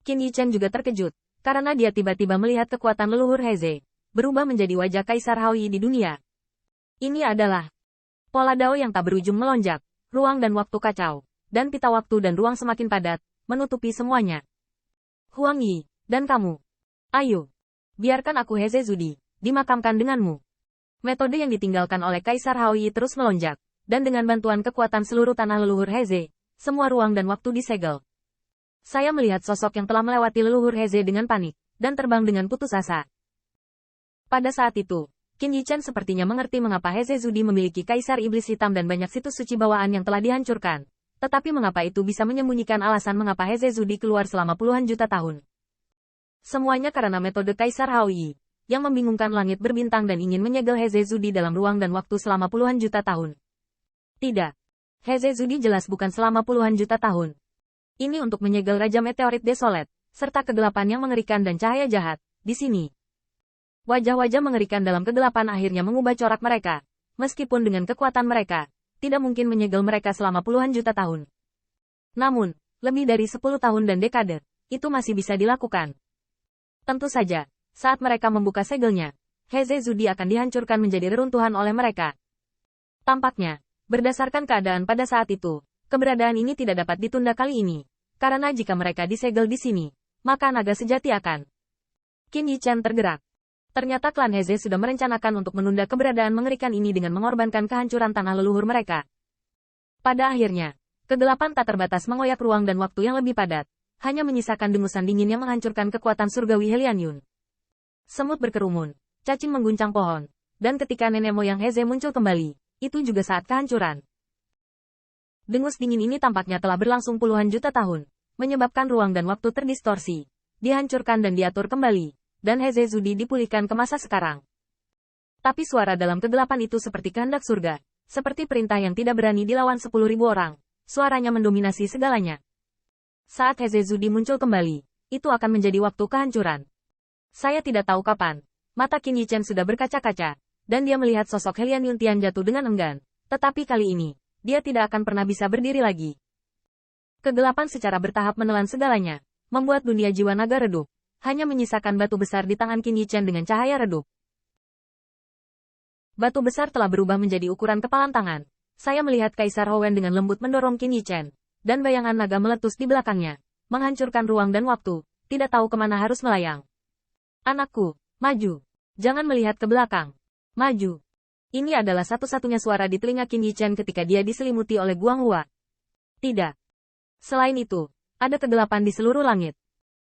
Qin Yichen juga terkejut, karena dia tiba-tiba melihat kekuatan leluhur Heze berubah menjadi wajah Kaisar Haoyi di dunia. Ini adalah pola dao yang tak berujung melonjak, ruang dan waktu kacau, dan pita waktu dan ruang semakin padat, menutupi semuanya. Huang Yi, dan kamu. Ayo, biarkan aku Heze Zudi dimakamkan denganmu. Metode yang ditinggalkan oleh Kaisar Haoyi terus melonjak, dan dengan bantuan kekuatan seluruh tanah leluhur Heze, semua ruang dan waktu disegel. Saya melihat sosok yang telah melewati leluhur Heze dengan panik, dan terbang dengan putus asa. Pada saat itu, Qin Yichen sepertinya mengerti mengapa Heze Zudi memiliki Kaisar Iblis Hitam dan banyak situs suci bawaan yang telah dihancurkan. Tetapi mengapa itu bisa menyembunyikan alasan mengapa Heze Zudi keluar selama puluhan juta tahun. Semuanya karena metode Kaisar Haoyi, yang membingungkan langit berbintang dan ingin menyegel Heze Zudi dalam ruang dan waktu selama puluhan juta tahun. Tidak. Heze Zudi jelas bukan selama puluhan juta tahun. Ini untuk menyegel Raja Meteorit Desolate, serta kegelapan yang mengerikan dan cahaya jahat, di sini. Wajah-wajah mengerikan dalam kegelapan akhirnya mengubah corak mereka. Meskipun dengan kekuatan mereka, tidak mungkin menyegel mereka selama puluhan juta tahun. Namun, lebih dari 10 tahun dan dekade, itu masih bisa dilakukan. Tentu saja, saat mereka membuka segelnya, Heze Zudi akan dihancurkan menjadi reruntuhan oleh mereka. Tampaknya, berdasarkan keadaan pada saat itu, keberadaan ini tidak dapat ditunda kali ini. Karena jika mereka disegel di sini, maka naga sejati akan. Qin Yichen tergerak. Ternyata klan Heze sudah merencanakan untuk menunda keberadaan mengerikan ini dengan mengorbankan kehancuran tanah leluhur mereka. Pada akhirnya, kegelapan tak terbatas mengoyak ruang dan waktu yang lebih padat, hanya menyisakan dengusan dingin yang menghancurkan kekuatan surgawi Helianyun. Semut berkerumun, cacing mengguncang pohon, dan ketika nenek moyang Heze muncul kembali, itu juga saat kehancuran. Dengus dingin ini tampaknya telah berlangsung puluhan juta tahun, menyebabkan ruang dan waktu terdistorsi, dihancurkan dan diatur kembali. Dan Heze Zudi dipulihkan ke masa sekarang. Tapi suara dalam kegelapan itu seperti kehendak surga, seperti perintah yang tidak berani dilawan 10.000 orang, suaranya mendominasi segalanya. Saat Heze Zudi muncul kembali, itu akan menjadi waktu kehancuran. Saya tidak tahu kapan, mata Qin Yichen sudah berkaca-kaca, dan dia melihat sosok Helian Yuntian jatuh dengan enggan, tetapi kali ini, dia tidak akan pernah bisa berdiri lagi. Kegelapan secara bertahap menelan segalanya, membuat dunia jiwa naga redup. Hanya menyisakan batu besar di tangan Qin Yichen dengan cahaya redup. Batu besar telah berubah menjadi ukuran kepalan tangan. Saya melihat Kaisar Howen dengan lembut mendorong Qin Yichen, dan bayangan naga meletus di belakangnya, menghancurkan ruang dan waktu, tidak tahu kemana harus melayang. Anakku, maju. Jangan melihat ke belakang. Maju. Ini adalah satu-satunya suara di telinga Qin Yichen ketika dia diselimuti oleh Guanghua. Tidak. Selain itu, ada kegelapan di seluruh langit.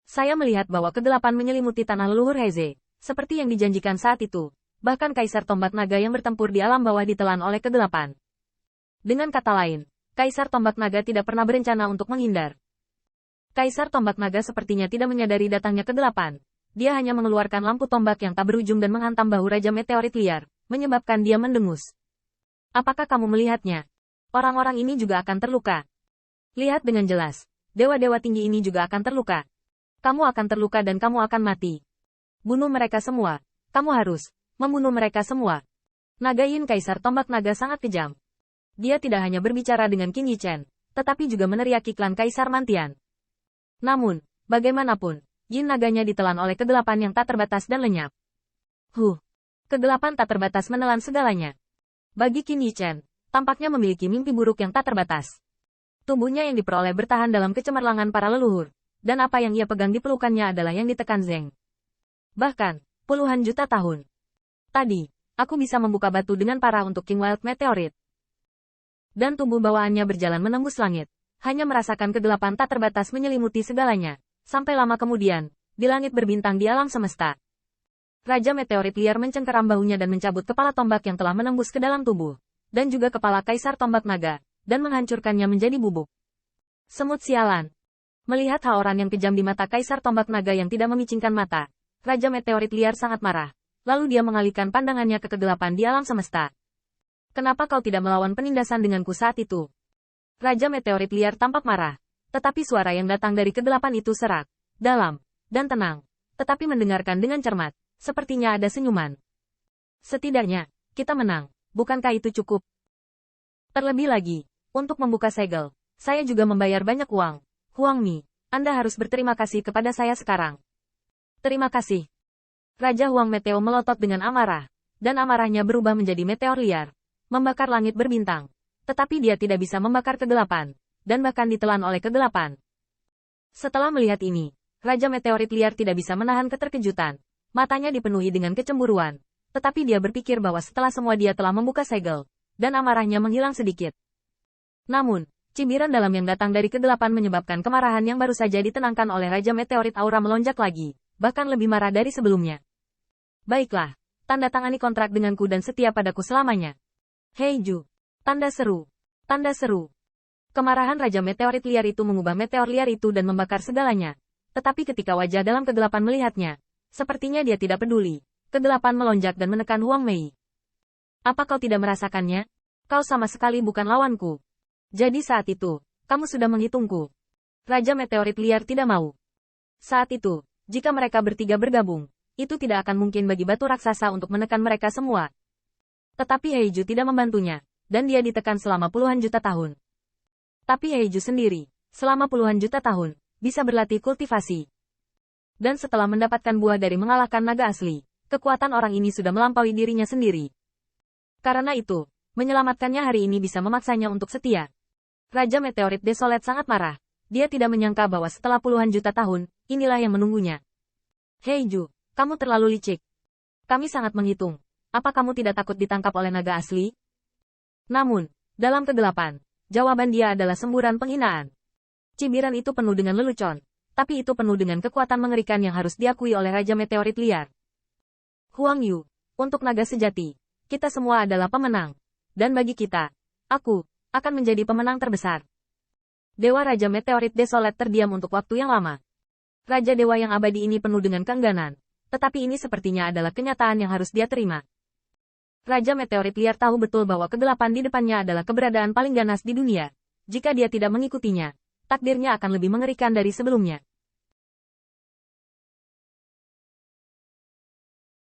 Saya melihat bahwa kegelapan menyelimuti tanah leluhur Heze, seperti yang dijanjikan saat itu. Bahkan Kaisar Tombak Naga yang bertempur di alam bawah ditelan oleh kegelapan. Dengan kata lain, Kaisar Tombak Naga tidak pernah berencana untuk menghindar. Kaisar Tombak Naga sepertinya tidak menyadari datangnya kegelapan. Dia hanya mengeluarkan lampu tombak yang tak berujung dan menghantam bahu Raja Meteorit liar, menyebabkan dia mendengus. Apakah kamu melihatnya? Orang-orang ini juga akan terluka. Lihat dengan jelas, dewa-dewa tinggi ini juga akan terluka. Kamu akan terluka dan kamu akan mati. Bunuh mereka semua. Kamu harus membunuh mereka semua. Naga Yin Kaisar Tombak Naga sangat kejam. Dia tidak hanya berbicara dengan Qin Yichen, tetapi juga meneriaki klan Kaisar Mantian. Namun, bagaimanapun, Yin naganya ditelan oleh kegelapan yang tak terbatas dan lenyap. Kegelapan tak terbatas menelan segalanya. Bagi Qin Yichen, tampaknya memiliki mimpi buruk yang tak terbatas. Tubuhnya yang diperoleh bertahan dalam kecemerlangan para leluhur. Dan apa yang ia pegang di pelukannya adalah yang ditekan Zeng. Bahkan, puluhan juta tahun. Tadi, aku bisa membuka batu dengan parah untuk King Wild Meteorit. Dan tubuh bawaannya berjalan menembus langit. Hanya merasakan kegelapan tak terbatas menyelimuti segalanya. Sampai lama kemudian, di langit berbintang di alam semesta. Raja Meteorit liar mencengkeram bahunya dan mencabut kepala tombak yang telah menembus ke dalam tubuh. Dan juga kepala Kaisar Tombak Naga, dan menghancurkannya menjadi bubuk. Semut sialan. Melihat haoran yang kejam di mata Kaisar Tombak Naga yang tidak memicingkan mata, Raja Meteorit liar sangat marah. Lalu dia mengalihkan pandangannya ke kegelapan di alam semesta. Kenapa kau tidak melawan penindasan denganku saat itu? Raja Meteorit liar tampak marah. Tetapi suara yang datang dari kegelapan itu serak, dalam, dan tenang. Tetapi mendengarkan dengan cermat, sepertinya ada senyuman. Setidaknya, kita menang. Bukankah itu cukup? Terlebih lagi, untuk membuka segel, saya juga membayar banyak uang. Huang Mi, Anda harus berterima kasih kepada saya sekarang. Terima kasih. Raja Huang Meteo melotot dengan amarah, dan amarahnya berubah menjadi meteor liar, membakar langit berbintang. Tetapi dia tidak bisa membakar kegelapan, dan bahkan ditelan oleh kegelapan. Setelah melihat ini, Raja Meteorit Liar tidak bisa menahan keterkejutan. Matanya dipenuhi dengan kecemburuan. Tetapi dia berpikir bahwa setelah semua dia telah membuka segel, dan amarahnya menghilang sedikit. Namun, cibiran dalam yang datang dari kegelapan menyebabkan kemarahan yang baru saja ditenangkan oleh Raja Meteorit Aura melonjak lagi, bahkan lebih marah dari sebelumnya. Baiklah, tanda tangani kontrak denganku dan setia padaku selamanya. Hei Ju. Tanda seru. Tanda seru. Kemarahan Raja Meteorit Liar itu mengubah meteor liar itu dan membakar segalanya. Tetapi ketika wajah dalam kegelapan melihatnya, sepertinya dia tidak peduli. Kegelapan melonjak dan menekan Huang Mei. Apa kau tidak merasakannya? Kau sama sekali bukan lawanku. Jadi saat itu, kamu sudah menghitungku. Raja Meteorit Liar tidak mau. Saat itu, jika mereka bertiga bergabung, itu tidak akan mungkin bagi batu raksasa untuk menekan mereka semua. Tetapi Heiju tidak membantunya, dan dia ditekan selama puluhan juta tahun. Tapi Heiju sendiri, selama puluhan juta tahun, bisa berlatih kultivasi. Dan setelah mendapatkan buah dari mengalahkan naga asli, kekuatan orang ini sudah melampaui dirinya sendiri. Karena itu, menyelamatkannya hari ini bisa memaksanya untuk setia. Raja Meteorit Desolate sangat marah. Dia tidak menyangka bahwa setelah puluhan juta tahun, inilah yang menunggunya. Hei Ju, kamu terlalu licik. Kami sangat menghitung. Apa kamu tidak takut ditangkap oleh naga asli? Namun, dalam kegelapan, jawaban dia adalah semburan penghinaan. Cibiran itu penuh dengan lelucon, tapi itu penuh dengan kekuatan mengerikan yang harus diakui oleh Raja Meteorit Liar. Huang Yu, untuk naga sejati, kita semua adalah pemenang. Dan bagi kita, aku, akan menjadi pemenang terbesar. Dewa Raja Meteorit Desolate terdiam untuk waktu yang lama. Raja Dewa yang abadi ini penuh dengan keengganan, tetapi ini sepertinya adalah kenyataan yang harus dia terima. Raja Meteorit Liar tahu betul bahwa kegelapan di depannya adalah keberadaan paling ganas di dunia. Jika dia tidak mengikutinya, takdirnya akan lebih mengerikan dari sebelumnya.